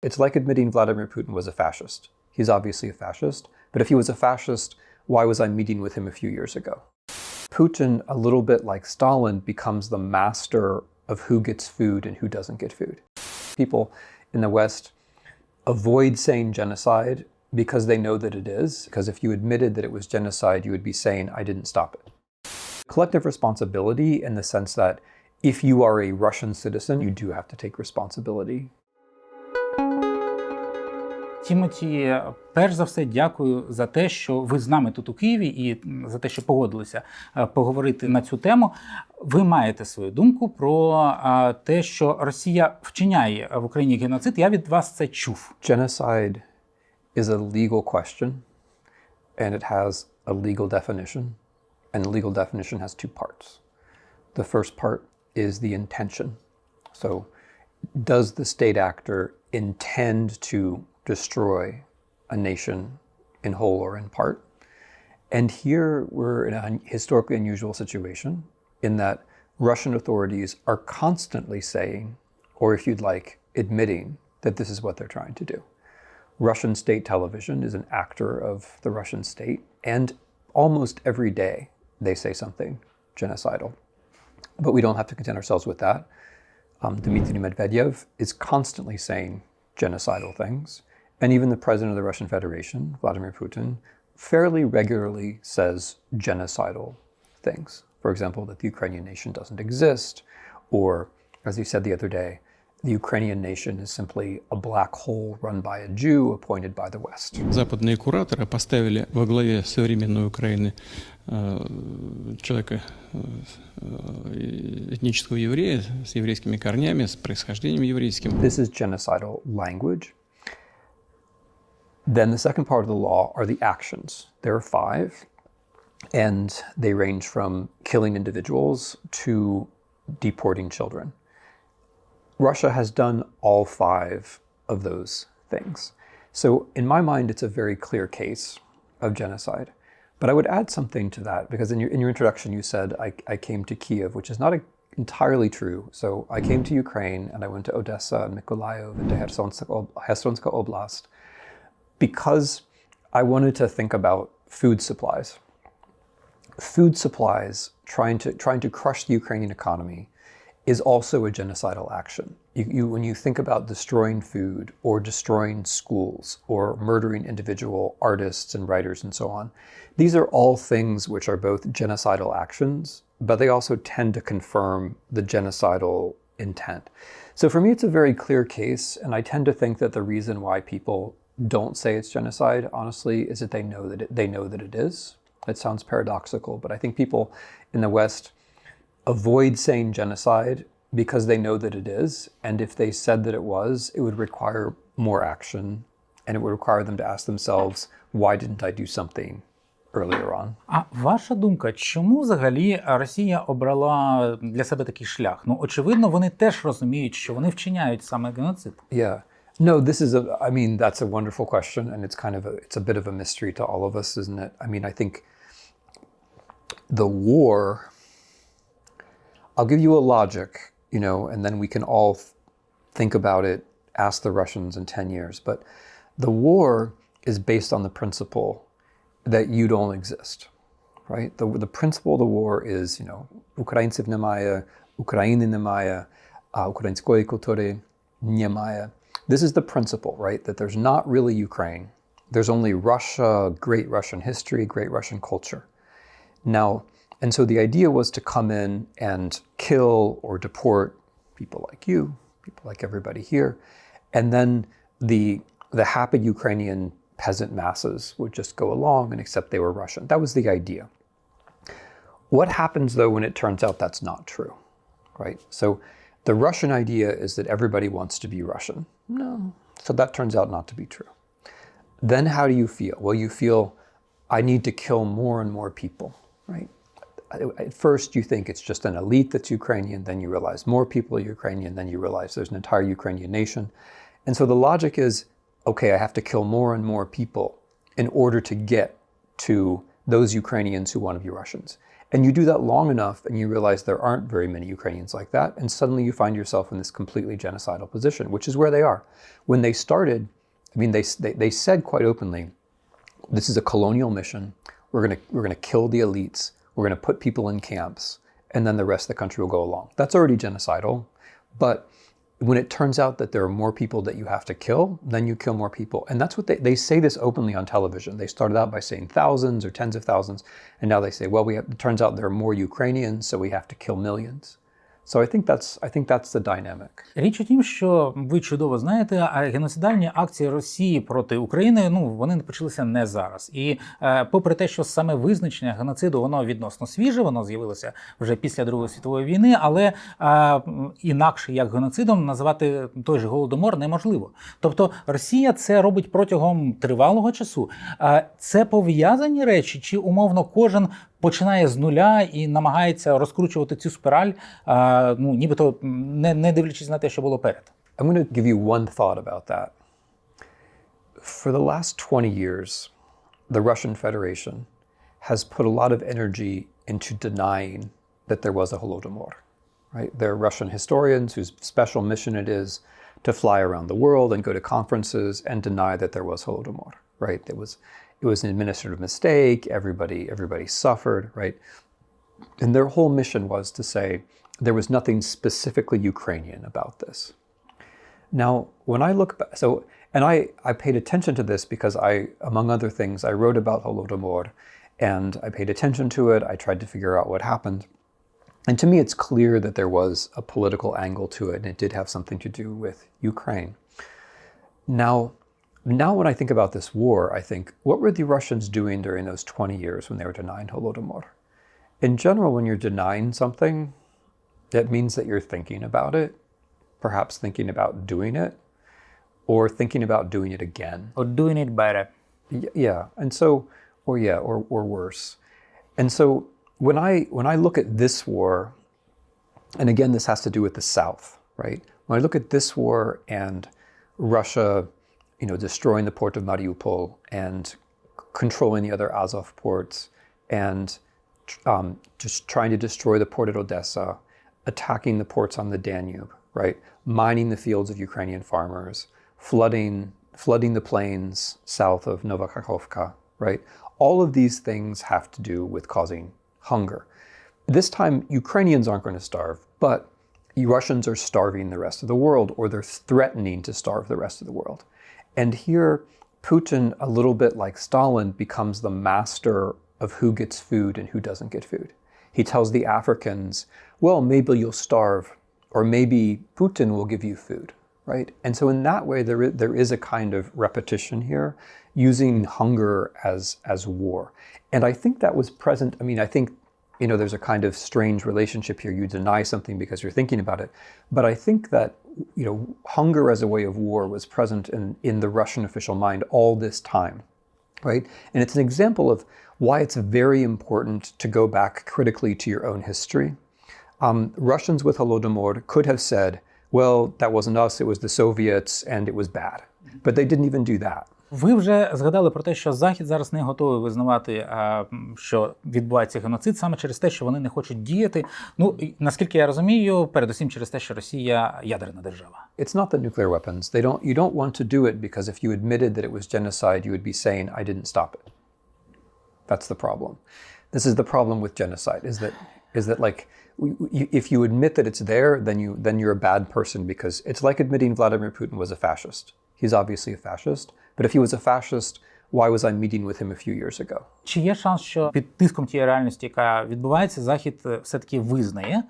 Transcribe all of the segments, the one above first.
It's like admitting Vladimir Putin was a fascist. He's obviously a fascist, but if he was a fascist, why was I meeting with him a few years ago? Putin, a little bit like Stalin, becomes the master of who gets food and who doesn't get food. People in the West avoid saying genocide because they know that it is, because if you admitted that it was genocide, you would be saying, I didn't stop it. Collective responsibility in the sense that if you are a Russian citizen, you do have to take responsibility. Тімоті, перш за все, дякую за те, що ви з нами тут у Києві і за те, що погодилися поговорити на цю тему. Ви маєте свою думку про те, що Росія вчиняє в Україні геноцид. Я від вас це чув. Genocide is a legal question, and it has a legal definition, and the legal definition has two parts. The first part is the intention. So, does the state actor intend to destroy a nation in whole or in part? And here we're in a historically unusual situation in that Russian authorities are constantly saying, or if you'd like, admitting that this is what they're trying to do. Russian state television is an actor of the Russian state, and almost every day they say something genocidal. But we don't have to content ourselves with that. Dmitry Medvedev is constantly saying genocidal things. And even the president of the Russian Federation, Vladimir Putin, fairly regularly says genocidal things. For example, that the Ukrainian nation doesn't exist, or, as he said the other day, the Ukrainian nation is simply a black hole run by a Jew appointed by the West. Западные кураторы поставили во главе современной Украины человека этнического еврея с еврейскими корнями, с происхождением еврейским. This is genocidal language. Then the second part of the law are the actions. There are 5, and they range from killing individuals to deporting children. Russia has done all 5 of those things. So in my mind, it's a very clear case of genocide. But I would add something to that, because in your introduction, you said I came to Kiev, which is not entirely true. So I came to Ukraine, and I went to Odessa and Mykolaiv and to Khersonska Oblast, because I wanted to think about food supplies. Food supplies, trying to crush the Ukrainian economy, is also a genocidal action. When you think about destroying food or destroying schools or murdering individual artists and writers and so on, these are all things which are both genocidal actions, but they also tend to confirm the genocidal intent. So for me, it's a very clear case, and I tend to think that the reason why people don't say it's genocide, honestly, is that they know that it is. It sounds paradoxical, but I think people in the West avoid saying genocide because they know that it is, and if they said that it was, it would require more action, and it would require them to ask themselves, why didn't I do something earlier on? А ваша думка, чому взагалі Росія обрала для себе такий шлях? Ну, очевидно, вони теж розуміють, що вони вчиняють саме геноцид. Yeah. No, that's a wonderful question, and it's a bit of a mystery to all of us, isn't it? I mean, I think the war, I'll give you a logic, and then we can all think about it, ask the Russians in 10 years. But the war is based on the principle that you don't exist, right? The principle of the war is, Ukrainцев немає, України немає, української культури немає. This is the principle, right? That there's not really Ukraine. There's only Russia, great Russian history, great Russian culture. Now, and so the idea was to come in and kill or deport people like you, people like everybody here, and then the happy Ukrainian peasant masses would just go along and accept they were Russian. That was the idea. What happens, though, when it turns out that's not true, right? So the Russian idea is that everybody wants to be Russian. No. So that turns out not to be true. Then how do you feel? Well, you feel, I need to kill more and more people, right? At first, you think it's just an elite that's Ukrainian, then you realize more people are Ukrainian, then you realize there's an entire Ukrainian nation. And so the logic is, okay, I have to kill more and more people in order to get to those Ukrainians who want to be Russians. And you do that long enough and you realize there aren't very many Ukrainians like that. And suddenly you find yourself in this completely genocidal position, which is where they are. When they started, I mean, they said quite openly, this is a colonial mission. We're gonna kill the elites. We're gonna put people in camps, and then the rest of the country will go along. That's already genocidal. But when it turns out that there are more people that you have to kill, then you kill more people. And that's what they say this openly on television. They started out by saying thousands or tens of thousands, and now they say, well, it turns out there are more Ukrainians, so we have to kill millions. So I think that's the dynamic. Річ у тім, що ви чудово знаєте, геноцидальні акції Росії проти України, вони почалися не зараз. І попри те, що саме визначення геноциду, воно відносно свіже, воно з'явилося вже після Другої світової війни, але інакше як геноцидом називати той же Голодомор неможливо. Тобто Росія це робить протягом тривалого часу. Це пов'язані речі, чи умовно кожен починає з нуля і намагається розкручувати цю спіраль, нібито не дивлячись на те, що було перед. I'm going to give you one thought about that. For the last 20 years, the Russian Federation has put a lot of energy into denying that there was a Holodomor. Right? There are Russian historians whose special mission it is to fly around the world and go to conferences and deny that there was Holodomor. Right? It was an administrative mistake. Everybody suffered, right? And their whole mission was to say there was nothing specifically Ukrainian about this. Now, when I look back, I paid attention to this because among other things, I wrote about Holodomor and I paid attention to it. I tried to figure out what happened. And to me, it's clear that there was a political angle to it and it did have something to do with Ukraine. Now, when I think about this war, I think, what were the Russians doing during those 20 years when they were denying Holodomor? In general, when you're denying something, that means that you're thinking about it, perhaps thinking about doing it, or thinking about doing it again. Or doing it better. Yeah, and so, or worse. And so, when I look at this war, and again, this has to do with the South, right? When I look at this war and Russia, destroying the port of Mariupol and controlling the other Azov ports and just trying to destroy the port at Odessa, attacking the ports on the Danube, right? Mining the fields of Ukrainian farmers, flooding the plains south of Novokakhovka, right? All of these things have to do with causing hunger. This time, Ukrainians aren't going to starve, but Russians are starving the rest of the world, or they're threatening to starve the rest of the world. And here, Putin, a little bit like Stalin, becomes the master of who gets food and who doesn't get food. He tells the Africans, well, maybe you'll starve, or maybe Putin will give you food, right? And so in that way, there is a kind of repetition here, using hunger as war. And I think that was present. I mean, I think, there's a kind of strange relationship here. You deny something because you're thinking about it. But I think that, hunger as a way of war was present in the Russian official mind all this time, right? And it's an example of why it's very important to go back critically to your own history. Russians with Holodomor could have said, well, that wasn't us, it was the Soviets, and it was bad. But they didn't even do that. Ви вже згадали про те, що Захід зараз не готовий визнавати, що відбувається геноцид саме через те, що вони не хочуть діяти. Наскільки я розумію, передусім через те, що Росія ядерна держава. It's not the nuclear weapons. You don't want to do it because if you admitted that it was genocide, you would be saying, I didn't stop it. That's the problem. This is the problem with genocide, is that like, if you admit that it's there, then you're a bad person, because it's like admitting Vladimir Putin was a fascist. He's obviously a fascist, but if he was a fascist, why was I meeting with him a few years ago? Чи є шанс, що під тиском тієї реальності, яка відбувається, Захід все-таки визнає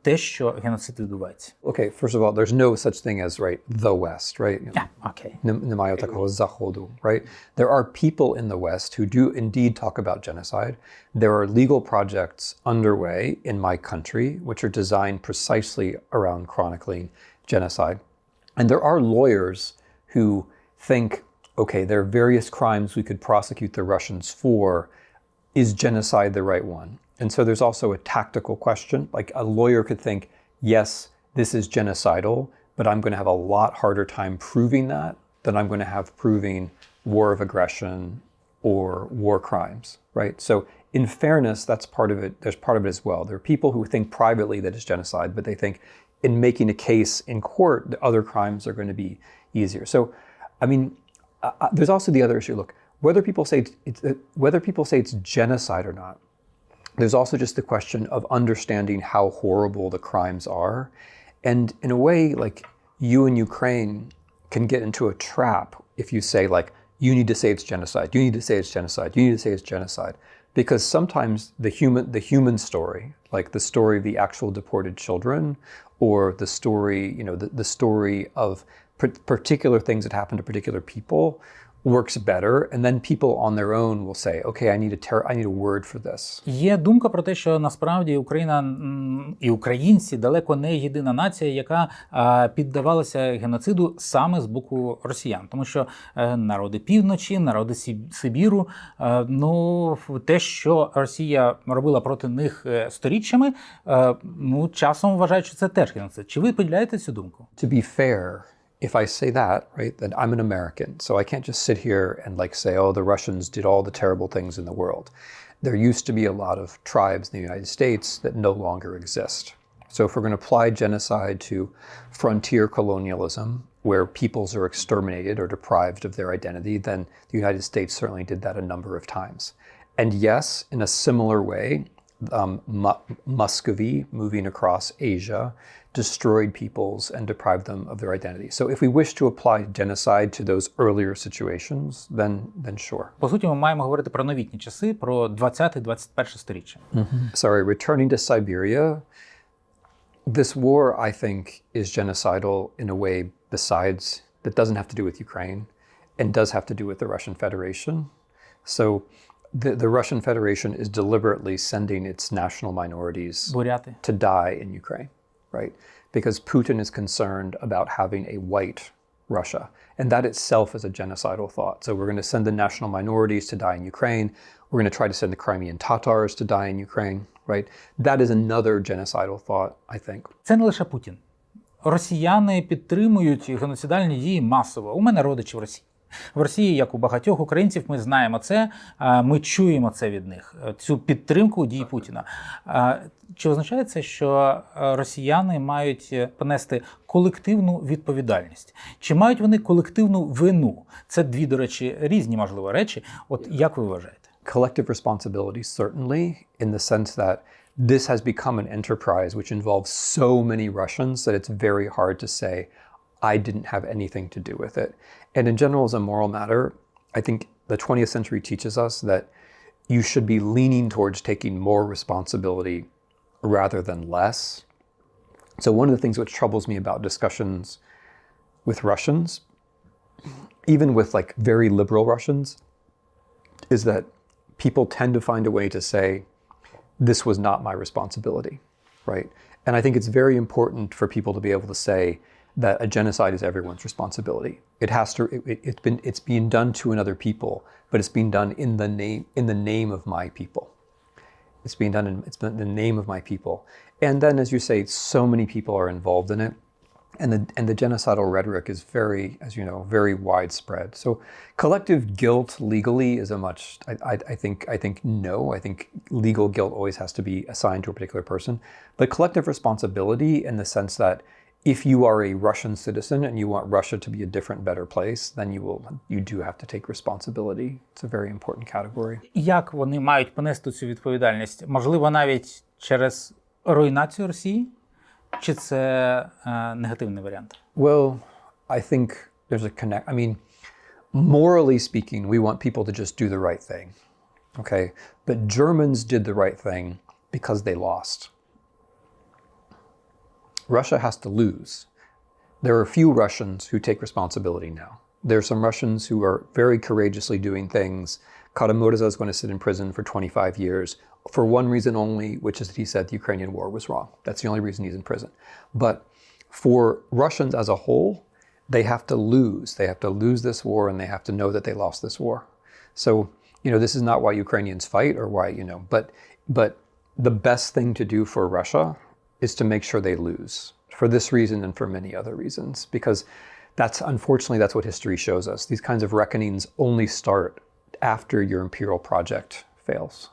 те, що геноцид відбувається? Okay, first of all, there's no such thing as, right, the West, right? Okay. Немає такого заходу, right? There are people in the West who do indeed talk about genocide. There are legal projects underway in my country which are designed precisely around chronicling genocide. And there are lawyers who think, okay, there are various crimes we could prosecute the Russians for. Is genocide the right one? And so there's also a tactical question. Like, a lawyer could think, yes, this is genocidal, but I'm going to have a lot harder time proving that than I'm going to have proving war of aggression or war crimes, right? So in fairness, that's part of it. There's part of it as well. There are people who think privately that it's genocide, but they think in making a case in court, the other crimes are going to be easier. So, I mean, there's also the other issue. Look, whether people say it's genocide or not, there's also just the question of understanding how horrible the crimes are. And in a way, like, you in Ukraine can get into a trap if you say, like, you need to say it's genocide, you need to say it's genocide, you need to say it's genocide. Because sometimes the human story, like the story of the actual deported children, or the story, the story of particular things that happen to particular people, works better, and then people on their own will say, okay, I need a word for this. Є думка про те, що насправді Україна і українці далеко не єдина нація, яка піддавалася геноциду саме з боку росіян. Тому що народи півночі, народи Сибіру, те, що Росія робила проти них сторіччями, часом вважають, що це теж геноцид. Чи ви поділяєте цю думку? To be fair, if I say that, right, then I'm an American. So I can't just sit here and say, oh, the Russians did all the terrible things in the world. There used to be a lot of tribes in the United States that no longer exist. So if we're going to apply genocide to frontier colonialism, where peoples are exterminated or deprived of their identity, then the United States certainly did that a number of times. And yes, in a similar way, Muscovy, moving across Asia, destroyed peoples and deprived them of their identity. So if we wish to apply genocide to those earlier situations, then sure. По суті, ми маємо говорити про новітні часи, про 20-21 сторіччя. Sorry, returning to Siberia, this war, I think, is genocidal in a way besides, that doesn't have to do with Ukraine and does have to do with the Russian Federation. So the Russian Federation is deliberately sending its national minorities to die in Ukraine, right? Because Putin is concerned about having a white Russia. And that itself is a genocidal thought. So we're going to send the national minorities to die in Ukraine. We're going to try to send the Crimean Tatars to die in Ukraine, right? That is another genocidal thought, I think. Це не лише Путін. Росіяни підтримують геноцидальні дії масово. У мене родичі в Росії. В Росії, як у багатьох українців, ми знаємо це, ми чуємо це від них, цю підтримку дій Путіна. Чи означає це, що росіяни мають понести колективну відповідальність? Чи мають вони колективну вину? Це дві, до речі, різні, можливо, речі. От як ви вважаєте? Collective responsibility, certainly, in the sense that this has become an enterprise which involves so many Russians that it's very hard to say, I didn't have anything to do with it. And in general, as a moral matter, I think the 20th century teaches us that you should be leaning towards taking more responsibility rather than less. So one of the things which troubles me about discussions with Russians, even with very liberal Russians, is that people tend to find a way to say, this was not my responsibility, right? And I think it's very important for people to be able to say that a genocide is everyone's responsibility. It's being done to another people, but it's being done in the name of my people. It's being done in the name of my people. And then, as you say, so many people are involved in it. And the genocidal rhetoric is very, as you know, very widespread. So collective guilt legally is I think no. I think legal guilt always has to be assigned to a particular person. But collective responsibility in the sense that if you are a Russian citizen and you want Russia to be a different, better place, then you do have to take responsibility. It's a very important category. Як вони мають понести цю відповідальність? Можливо, навіть через руйнацію Росії? Чи це негативний варіант? Well, I think there's a connect. I mean, morally speaking, we want people to just do the right thing. Okay? But Germans did the right thing because they lost. Russia has to lose. There are a few Russians who take responsibility now. There are some Russians who are very courageously doing things. Kara-Murza is going to sit in prison for 25 years for one reason only, which is that he said the Ukrainian war was wrong. That's the only reason he's in prison. But for Russians as a whole, they have to lose. They have to lose this war, and they have to know that they lost this war. So, this is not why Ukrainians fight or why, but the best thing to do for Russia is to make sure they lose for this reason and for many other reasons, because unfortunately that's what history shows us. These kinds of reckonings only start after your imperial project fails.